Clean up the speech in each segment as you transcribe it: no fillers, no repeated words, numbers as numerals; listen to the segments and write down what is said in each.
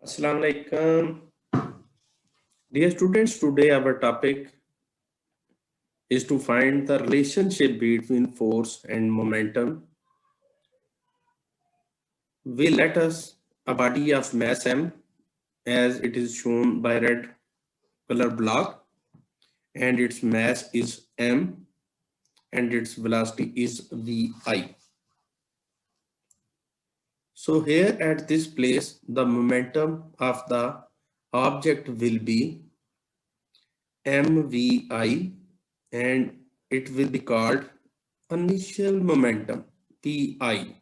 Assalamu alaikum. Dear students, today our topic is to find the relationship between force and momentum. We let us a body of mass m as it is shown by red color block, and its mass is m and its velocity is vi. So here at this place, the momentum of the object will be mvi, and it will be called initial momentum pi.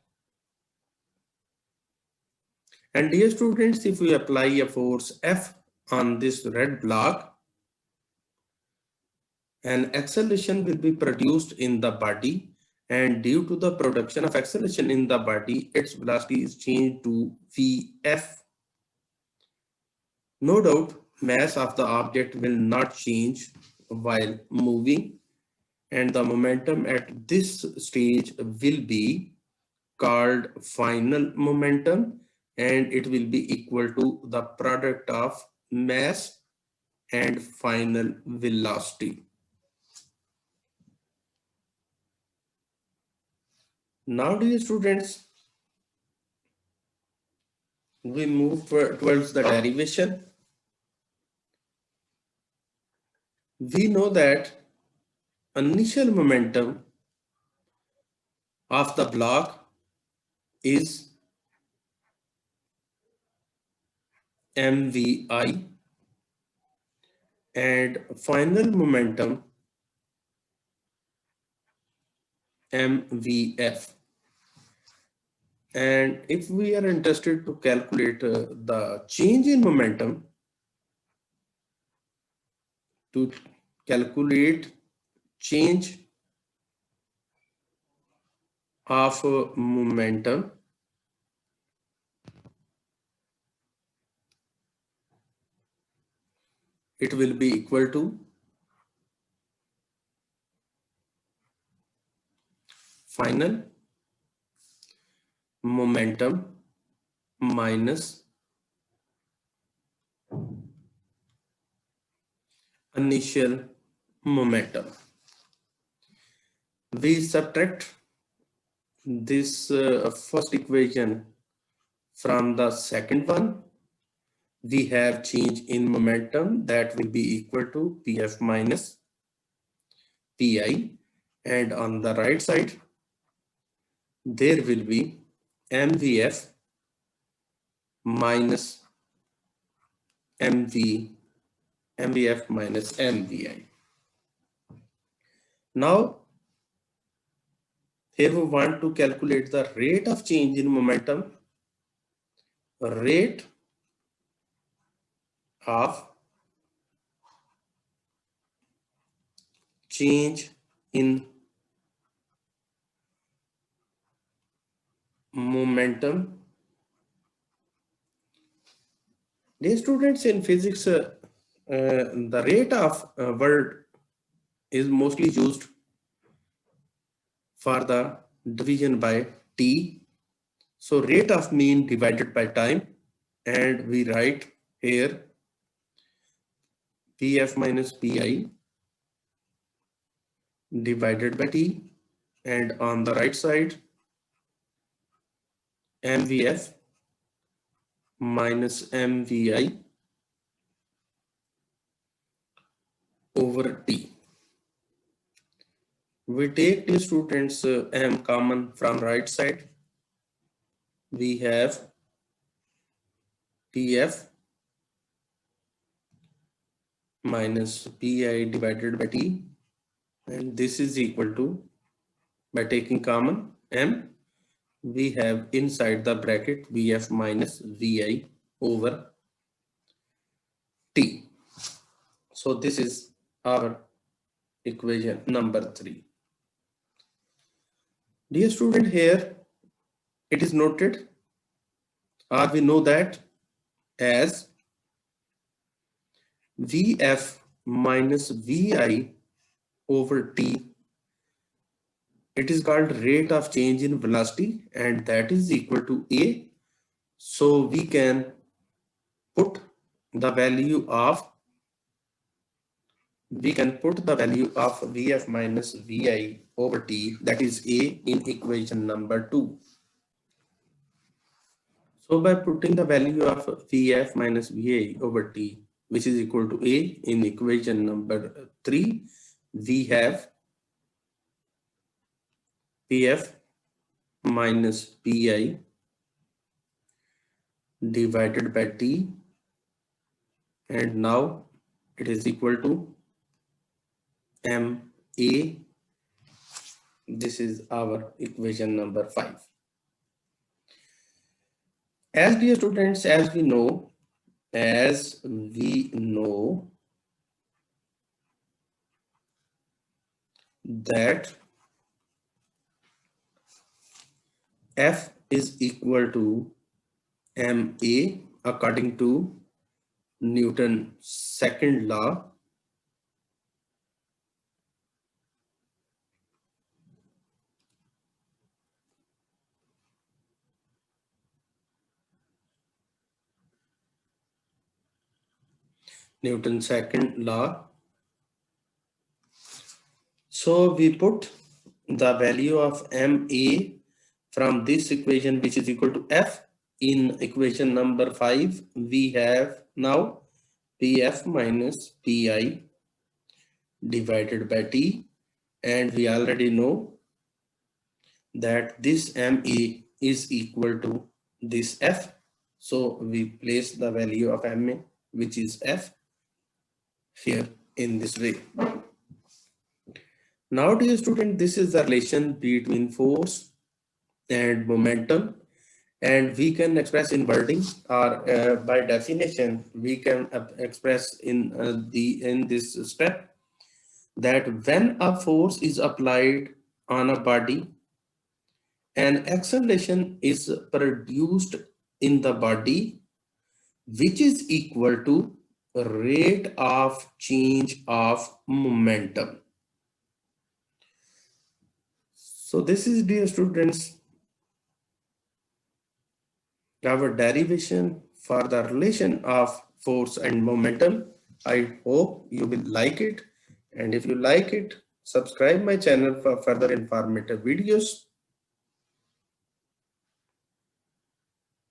And dear students, if we apply a force F on this red block, an acceleration will be produced in the body, and due to the production of acceleration in the body, its velocity is changed to Vf. No doubt, mass of the object will not change while moving, and the momentum at this stage will be called final momentum, and it will be equal to the product of mass and final velocity. Now, dear students, we move towards the derivation. We know that initial momentum of the block is mvi, and final momentum mvf. And if we are interested to calculate the change in momentum, to calculate change of momentum, it will be equal to final momentum minus initial momentum. We subtract this first equation from the second one. We have change in momentum that will be equal to Pf minus Pi, and on the right side there will be mvf minus mvf minus mvi. Now here we want to calculate the rate of change in momentum. Rate of change in momentum. Dear students, in physics, the rate of word is mostly used for the division by t. So rate of mean divided by time, and we write here Pf minus Pi divided by t, and on the right side mvf minus mvi over t. We take the students m common from right side. We have Pf minus Pi divided by t, and this is equal to, by taking common m, we have inside the bracket Vf minus Vi over t. So this is our equation number 3. Dear student, here it is noted, or we know that as Vf minus Vi over t, it is called rate of change in velocity, and that is equal to a. So we can put the value of, we can put the value of Vf minus Vi over T, that is A, in equation number 2. So by putting the value of Vf minus Vi over T, which is equal to A in equation number 3, we have Pf minus Pi divided by T, and now it is equal to Ma. This is our equation number 5. As dear students, as we know that F is equal to Ma according to Newton's second law. Newton's second law. So we put the value of Ma from this equation, which is equal to F, in equation number 5. We have now Pf minus Pi divided by T, and we already know that this Ma is equal to this F. So we place the value of Ma, which is F, here in this way. Now dear student, this is the relation between force and momentum, and we can express in wording, or by definition we can express in this step, that when a force is applied on a body, an acceleration is produced in the body which is equal to rate of change of momentum. So this is, dear students, our derivation for the relation of force and momentum. I hope you will like it, and if you like it, subscribe my channel for further informative videos.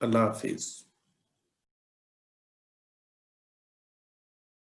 Allah Hafiz.